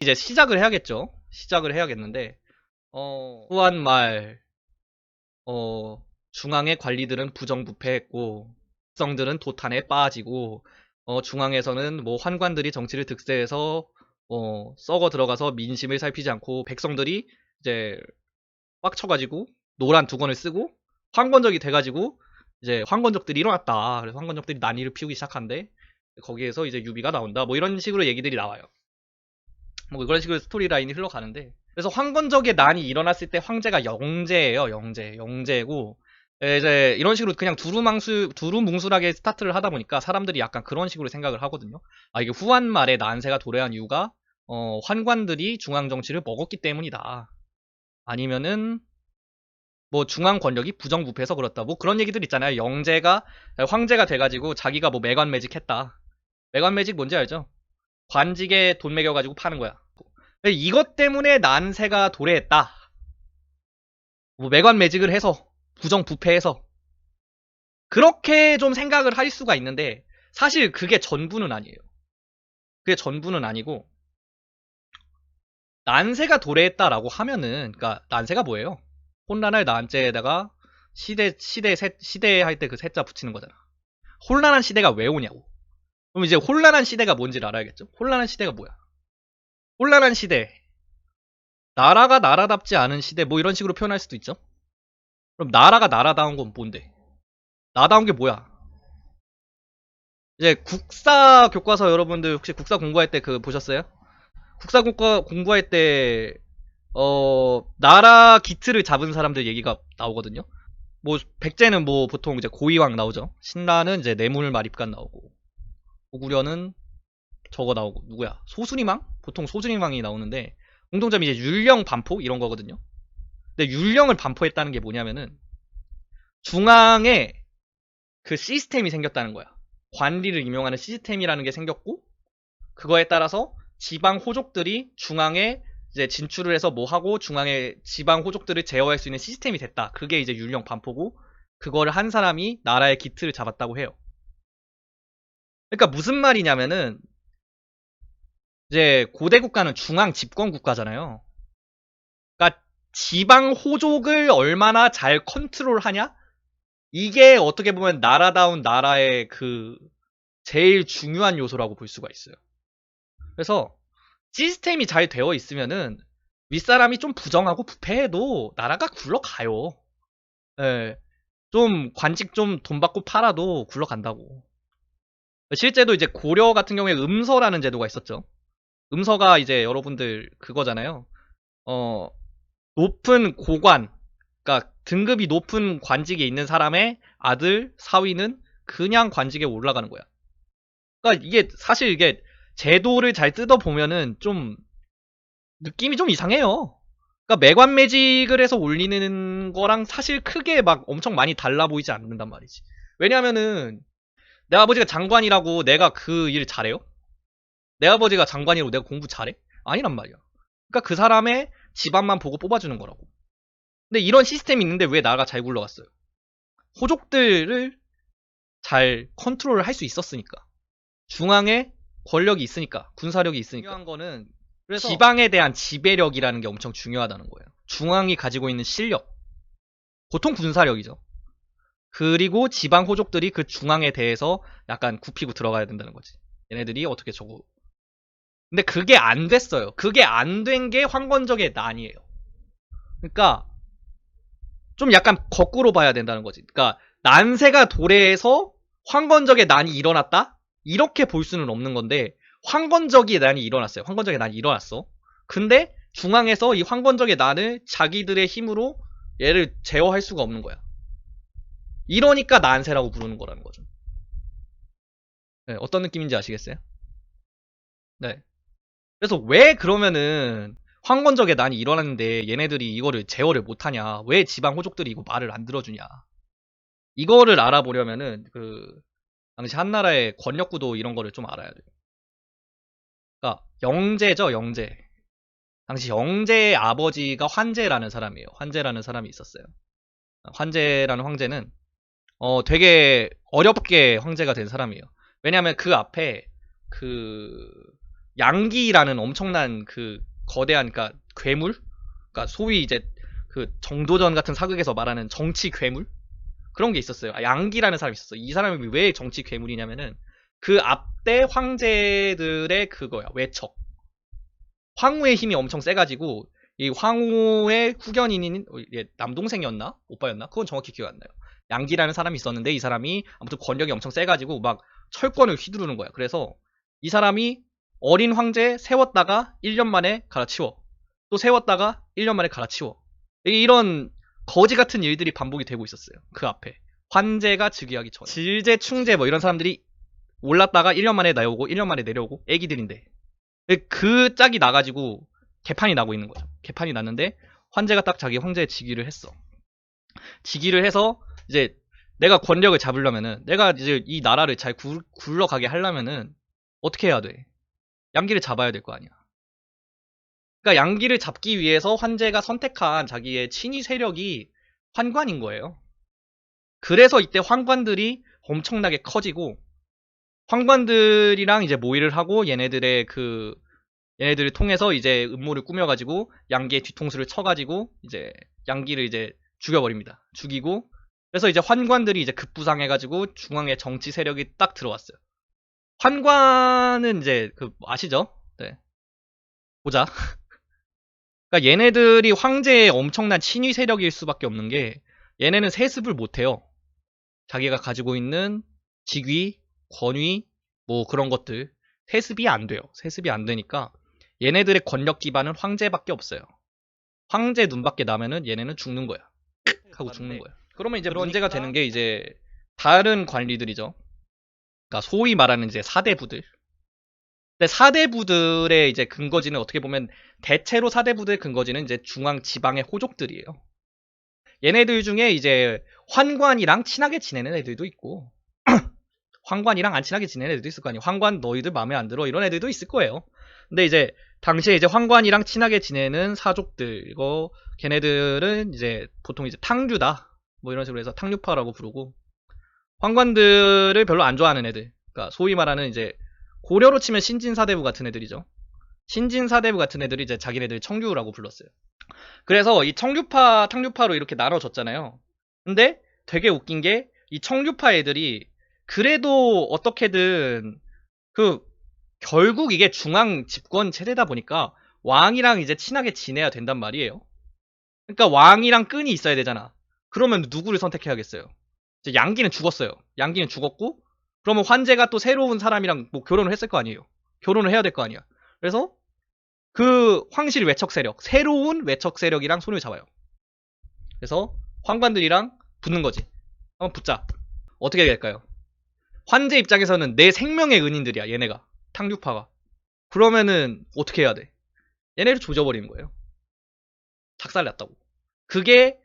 이제 시작을 해야겠죠. 시작을 해야겠는데, 후한 말, 중앙의 관리들은 부정부패했고, 백성들은 도탄에 빠지고, 중앙에서는 뭐 환관들이 정치를 득세해서, 썩어 들어가서 민심을 살피지 않고, 백성들이 이제 빡쳐가지고, 노란 두건을 쓰고, 황건적이 돼가지고, 이제 황건적들이 일어났다. 그래서 황건적들이 난리를 피우기 시작한데, 거기에서 이제 유비가 나온다. 뭐 이런 식으로 얘기들이 나와요. 뭐 이런 식으로 스토리라인이 흘러가는데, 그래서 황건적의 난이 일어났을 때 황제가 영제예요. 영제고, 이제 이런 식으로 그냥 두루뭉술하게 스타트를 하다 보니까 사람들이 약간 그런 식으로 생각을 하거든요. 아, 이게 후한 말에 난세가 도래한 이유가 환관들이 중앙 정치를 먹었기 때문이다. 아니면은 뭐 중앙 권력이 부정부패해서 그렇다. 뭐 그런 얘기들 있잖아요. 영제가 황제가 돼가지고 자기가 뭐 매관매직 했다. 매관매직 뭔지 알죠? 관직에 돈 매겨가지고 파는 거야. 이것 때문에 난세가 도래했다. 뭐 매관매직을 해서 부정부패해서 그렇게 좀 생각을 할 수가 있는데 사실 그게 전부는 아니에요. 그게 전부는 아니고 난세가 도래했다라고 하면은 그러니까 난세가 뭐예요? 혼란할 난제에다가 시대 할 때 그 세자 붙이는 거잖아. 혼란한 시대가 왜 오냐고. 그럼 이제 혼란한 시대가 뭔지를 알아야겠죠? 혼란한 시대가 뭐야? 혼란한 시대. 나라가 나라답지 않은 시대 뭐 이런 식으로 표현할 수도 있죠. 그럼 나라가 나라다운 건 뭔데? 나다운 게 뭐야? 이제 국사 교과서 여러분들 혹시 국사 공부할 때 그 보셨어요? 국사 공부할 때 나라 기틀을 잡은 사람들 얘기가 나오거든요. 뭐 백제는 뭐 보통 이제 고이왕 나오죠. 신라는 이제 뇌물마립간 나오고 고구려는 저거 나오고 누구야? 소순이망? 보통 소순이망이 나오는데 공통점이 이제 율령 반포 이런 거거든요. 근데 율령을 반포했다는 게 뭐냐면은 중앙에 그 시스템이 생겼다는 거야. 관리를 임용하는 시스템이라는 게 생겼고 그거에 따라서 지방 호족들이 중앙에 이제 진출을 해서 뭐 하고 중앙에 지방 호족들을 제어할 수 있는 시스템이 됐다. 그게 이제 율령 반포고 그거를 한 사람이 나라의 기틀을 잡았다고 해요. 그러니까 무슨 말이냐면은 이제 고대 국가는 중앙 집권 국가잖아요. 그러니까 지방 호족을 얼마나 잘 컨트롤하냐? 이게 어떻게 보면 나라다운 나라의 그 제일 중요한 요소라고 볼 수가 있어요. 그래서 시스템이 잘 되어 있으면은 윗사람이 좀 부정하고 부패해도 나라가 굴러가요. 예. 좀 관직 좀 돈 받고 팔아도 굴러간다고. 실제도 이제 고려 같은 경우에 음서라는 제도가 있었죠. 음서가 이제 여러분들 그거잖아요. 어, 높은 고관, 그러니까 등급이 높은 관직에 있는 사람의 아들, 사위는 그냥 관직에 올라가는 거야. 그러니까 이게 사실 이게 제도를 잘 뜯어보면은 좀 느낌이 좀 이상해요. 그러니까 매관매직을 해서 올리는 거랑 사실 크게 막 엄청 많이 달라 보이지 않는단 말이지. 왜냐면은 내 아버지가 장관이라고 내가 그 일 잘해요? 내 아버지가 장관이라고 내가 공부 잘해? 아니란 말이야. 그러니까 그 사람의 집안만 보고 뽑아주는 거라고. 근데 이런 시스템이 있는데 왜 나라가 잘 굴러갔어요? 호족들을 잘 컨트롤을 할 수 있었으니까. 중앙에 권력이 있으니까. 군사력이 있으니까. 중요한 거는 그래서 지방에 대한 지배력이라는 게 엄청 중요하다는 거예요. 중앙이 가지고 있는 실력. 보통 군사력이죠. 그리고 지방 호족들이 그 중앙에 대해서 약간 굽히고 들어가야 된다는 거지. 얘네들이 어떻게 저거. 근데 그게 안 됐어요. 그게 안 된 게 황건적의 난이에요. 그러니까 좀 약간 거꾸로 봐야 된다는 거지. 그러니까 난세가 도래해서 황건적의 난이 일어났다? 이렇게 볼 수는 없는 건데 황건적의 난이 일어났어요. 황건적의 난이 일어났어. 근데 중앙에서 이 황건적의 난을 자기들의 힘으로 얘를 제어할 수가 없는 거야. 이러니까 난세라고 부르는 거라는 거죠. 네, 어떤 느낌인지 아시겠어요? 네. 그래서 왜 그러면은 황건적의 난이 일어났는데 얘네들이 이거를 제어를 못하냐? 왜 지방 호족들이 이거 말을 안 들어주냐? 이거를 알아보려면은 그 당시 한나라의 권력구도 이런 거를 좀 알아야 돼요. 그러니까 영제죠, 영제. 당시 영제의 아버지가 환제라는 사람이에요. 환제라는 사람이 있었어요. 환제라는 황제는 되게 어렵게 황제가 된 사람이에요. 왜냐하면 그 앞에 그 양기라는 엄청난 그 거대한 그러니까 괴물, 그러니까 소위 이제 그 정도전 같은 사극에서 말하는 정치 괴물 그런 게 있었어요. 양기라는 사람이 있었어. 이 사람이 왜 정치 괴물이냐면은 그 앞대 황제들의 그거야 외척. 황후의 힘이 엄청 세가지고 이 황후의 후견인인 남동생이었나 오빠였나 그건 정확히 기억 안 나요. 양기라는 사람이 있었는데 이 사람이 아무튼 권력이 엄청 세가지고 막 철권을 휘두르는 거야. 그래서 이 사람이 어린 황제 세웠다가 1년 만에 갈아치워. 또 세웠다가 1년 만에 갈아치워. 이런 거지 같은 일들이 반복이 되고 있었어요. 그 앞에. 환제가 즉위하기 전에. 질제, 충제 뭐 이런 사람들이 올랐다가 1년 만에 내려오고 1년 만에 내려오고 애기들인데 그 짝이 나가지고 개판이 나고 있는 거죠. 개판이 났는데 환제가 딱 자기 황제에 즉위를 했어. 즉위를 해서 이제 내가 권력을 잡으려면은 내가 이제 이 나라를 잘 굴러가게 하려면은 어떻게 해야 돼? 양기를 잡아야 될 거 아니야. 그러니까 양기를 잡기 위해서 환제가 선택한 자기의 친위 세력이 환관인 거예요. 그래서 이때 환관들이 엄청나게 커지고 환관들이랑 이제 모의를 하고 얘네들을 통해서 이제 음모를 꾸며가지고 양기의 뒤통수를 쳐가지고 이제 양기를 이제 죽여버립니다. 죽이고 그래서 이제 환관들이 이제 급부상해가지고 중앙에 정치 세력이 딱 들어왔어요. 환관은 이제 그 아시죠? 네. 보자. 그러니까 얘네들이 황제의 엄청난 친위 세력일 수밖에 없는 게 얘네는 세습을 못해요. 자기가 가지고 있는 직위, 권위, 뭐 그런 것들 세습이 안 돼요. 세습이 안 되니까 얘네들의 권력 기반은 황제밖에 없어요. 황제 눈밖에 나면은 얘네는 죽는 거야. 하고 죽는 거야. 그러면 이제 문제가 되는 게 이제 다른 관리들이죠. 그러니까 소위 말하는 이제 사대부들. 근데 사대부들의 이제 근거지는 어떻게 보면 대체로 사대부들의 근거지는 이제 중앙 지방의 호족들이에요. 얘네들 중에 이제 환관이랑 친하게 지내는 애들도 있고 환관이랑 안 친하게 지내는 애들도 있을 거 아니에요. 환관 너희들 마음에 안 들어 이런 애들도 있을 거예요. 근데 이제 당시에 이제 환관이랑 친하게 지내는 사족들 이거 걔네들은 이제 보통 이제 탕류다 뭐 이런 식으로 해서 탕류파라고 부르고 환관들을 별로 안 좋아하는 애들. 그러니까 소위 말하는 이제 고려로 치면 신진사대부 같은 애들이죠. 신진사대부 같은 애들이 이제 자기네들 청류라고 불렀어요. 그래서 이 청류파, 탕류파로 이렇게 나눠졌잖아요. 근데 되게 웃긴 게 이 청류파 애들이 그래도 어떻게든 그 결국 이게 중앙 집권 체제다 보니까 왕이랑 이제 친하게 지내야 된단 말이에요. 그러니까 왕이랑 끈이 있어야 되잖아. 그러면 누구를 선택해야겠어요? 이제 양기는 죽었어요. 양기는 죽었고 그러면 환제가 또 새로운 사람이랑 뭐 결혼을 했을 거 아니에요. 결혼을 해야 될 거 아니야. 그래서 그 황실 외척 세력, 새로운 외척 세력이랑 손을 잡아요. 그래서 환관들이랑 붙는 거지. 한번 붙자. 어떻게 될까요? 환제 입장에서는 내 생명의 은인들이야, 얘네가. 탕류파가. 그러면은 어떻게 해야 돼? 얘네를 조져버리는 거예요. 작살났다고. 그게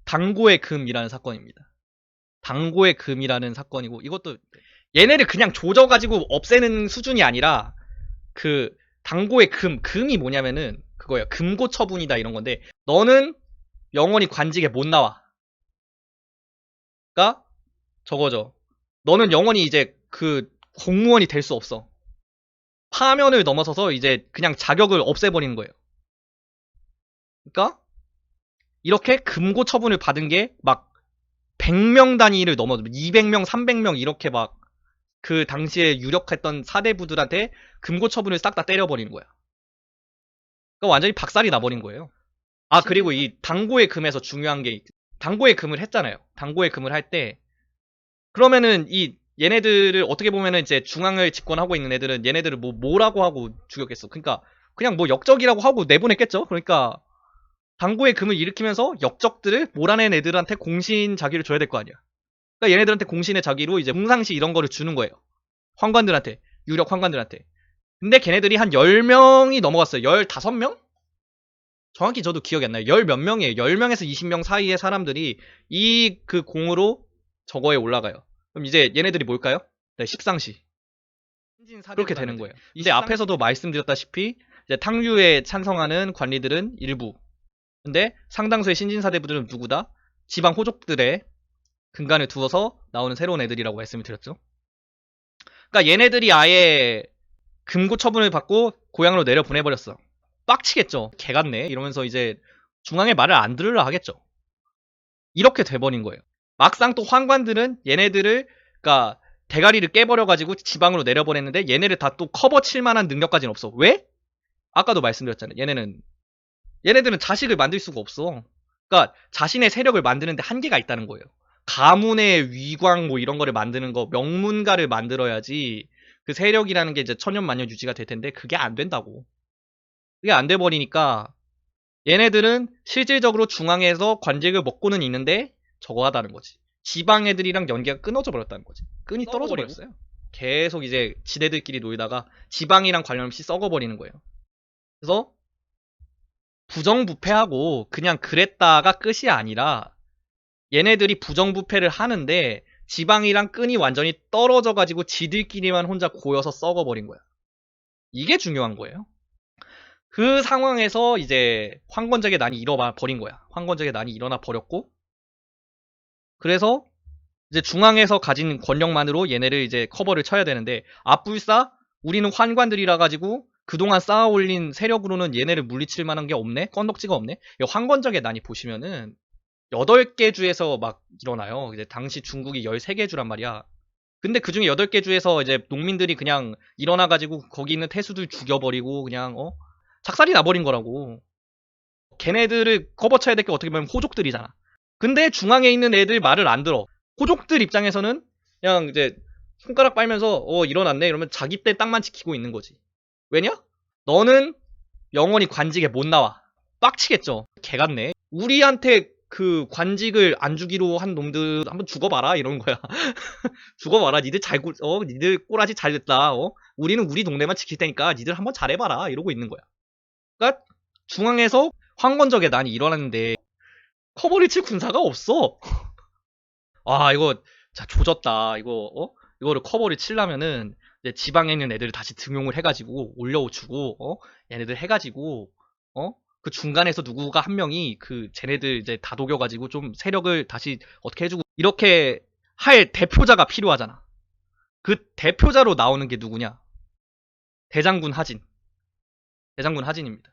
당고의 금이라는 사건입니다. 당고의 금이라는 사건이고 이것도 얘네를 그냥 조져가지고 없애는 수준이 아니라 그 당고의 금이 뭐냐면은 그거예요. 금고 처분이다 이런 건데 너는 영원히 관직에 못 나와. 그러니까 저거죠. 너는 영원히 이제 그 공무원이 될 수 없어. 파면을 넘어서서 이제 그냥 자격을 없애버리는 거예요. 그러니까 이렇게 금고 처분을 받은 게 막 100명 단위를 넘어 200명, 300명 이렇게 막 그 당시에 유력했던 사대부들한테 금고 처분을 싹 다 때려버리는 거야. 그러니까 완전히 박살이 나버린 거예요. 아 그리고 이 당고의 금에서 중요한 게 당고의 금을 했잖아요. 당고의 금을 할 때 그러면은 이 얘네들을 어떻게 보면은 이제 중앙을 집권하고 있는 애들은 얘네들을 뭐라고 하고 죽였겠어. 그러니까 그냥 뭐 역적이라고 하고 내보냈겠죠. 그러니까 당고의 금을 일으키면서 역적들을 몰아낸 애들한테 공신 자기를 줘야 될 거 아니야. 그러니까 얘네들한테 공신의 자기로 이제 공상시 이런 거를 주는 거예요. 황관들한테 유력 황관들한테. 근데 걔네들이 한 10명이 넘어갔어요. 15명? 정확히 저도 기억이 안 나요. 10 몇 명이에요. 10명에서 20명 사이의 사람들이 이 그 공으로 저거에 올라가요. 그럼 이제 얘네들이 뭘까요? 네, 십상시. 그렇게 되는 거예요. 이제 앞에서도 말씀드렸다시피 이제 탕류에 찬성하는 관리들은 일부. 근데 상당수의 신진사대부들은 누구다? 지방 호족들의 근간을 두어서 나오는 새로운 애들이라고 말씀을 드렸죠. 그러니까 얘네들이 아예 금고 처분을 받고 고향으로 내려 보내버렸어. 빡치겠죠. 개 같네. 이러면서 이제 중앙에 말을 안 들으려 하겠죠. 이렇게 돼버린 거예요. 막상 또 환관들은 얘네들을, 그러니까 대가리를 깨버려가지고 지방으로 내려보냈는데 얘네를 다 또 커버 칠 만한 능력까지는 없어. 왜? 아까도 말씀드렸잖아요. 얘네들은 자식을 만들 수가 없어. 그러니까 자신의 세력을 만드는데 한계가 있다는 거예요. 가문의 위광 뭐 이런 거를 만드는 거, 명문가를 만들어야지 그 세력이라는 게 이제 천년만년 유지가 될 텐데 그게 안 된다고. 그게 안 돼 버리니까 얘네들은 실질적으로 중앙에서 관직을 먹고는 있는데 저거 하다는 거지. 지방 애들이랑 연계가 끊어져 버렸다는 거지. 끈이 떨어져 버렸어요. 계속 이제 지대들끼리 놀다가 지방이랑 관련 없이 썩어버리는 거예요. 그래서 부정부패하고 그냥 그랬다가 끝이 아니라 얘네들이 부정부패를 하는데 지방이랑 끈이 완전히 떨어져가지고 지들끼리만 혼자 고여서 썩어버린 거야. 이게 중요한 거예요. 그 상황에서 이제 황건적의 난이 일어나 버린 거야. 황건적의 난이 일어나 버렸고, 그래서 이제 중앙에서 가진 권력만으로 얘네를 이제 커버를 쳐야 되는데, 앞불사 우리는 환관들이라 가지고 그동안 쌓아올린 세력으로는 얘네를 물리칠 만한 게 없네? 건덕지가 없네? 황건적의 난이 보시면은 8개 주에서 막 일어나요. 이제 당시 중국이 13개 주란 말이야. 근데 그 중에 8개 주에서 이제 농민들이 그냥 일어나가지고 거기 있는 태수들 죽여버리고 그냥, 작살이 나버린 거라고. 걔네들을 커버쳐야 될 게 어떻게 보면 호족들이잖아. 근데 중앙에 있는 애들 말을 안 들어. 호족들 입장에서는 그냥 이제 손가락 빨면서 일어났네 이러면 자기 때 땅만 지키고 있는 거지. 왜냐? 너는 영원히 관직에 못 나와. 빡치겠죠. 개 같네. 우리한테 그 관직을 안 주기로 한 놈들 한번 죽어봐라 이러는 거야. 죽어봐라. 니들 꼬라지 잘 됐다. 우리는 우리 동네만 지킬 테니까 니들 한번 잘해봐라 이러고 있는 거야. 그러니까 중앙에서 황건적의 난이 일어났는데 커버를 칠 군사가 없어. 아 이거 자 조졌다. 이거를 커버를 치려면은 이제 지방에 있는 애들을 다시 등용을 해가지고 올려주고 얘네들 해가지고 그 중간에서 누구가 한 명이 그 쟤네들 이제 다독여가지고 좀 세력을 다시 어떻게 해주고 이렇게 할 대표자가 필요하잖아. 그 대표자로 나오는 게 누구냐? 대장군 하진. 대장군 하진입니다.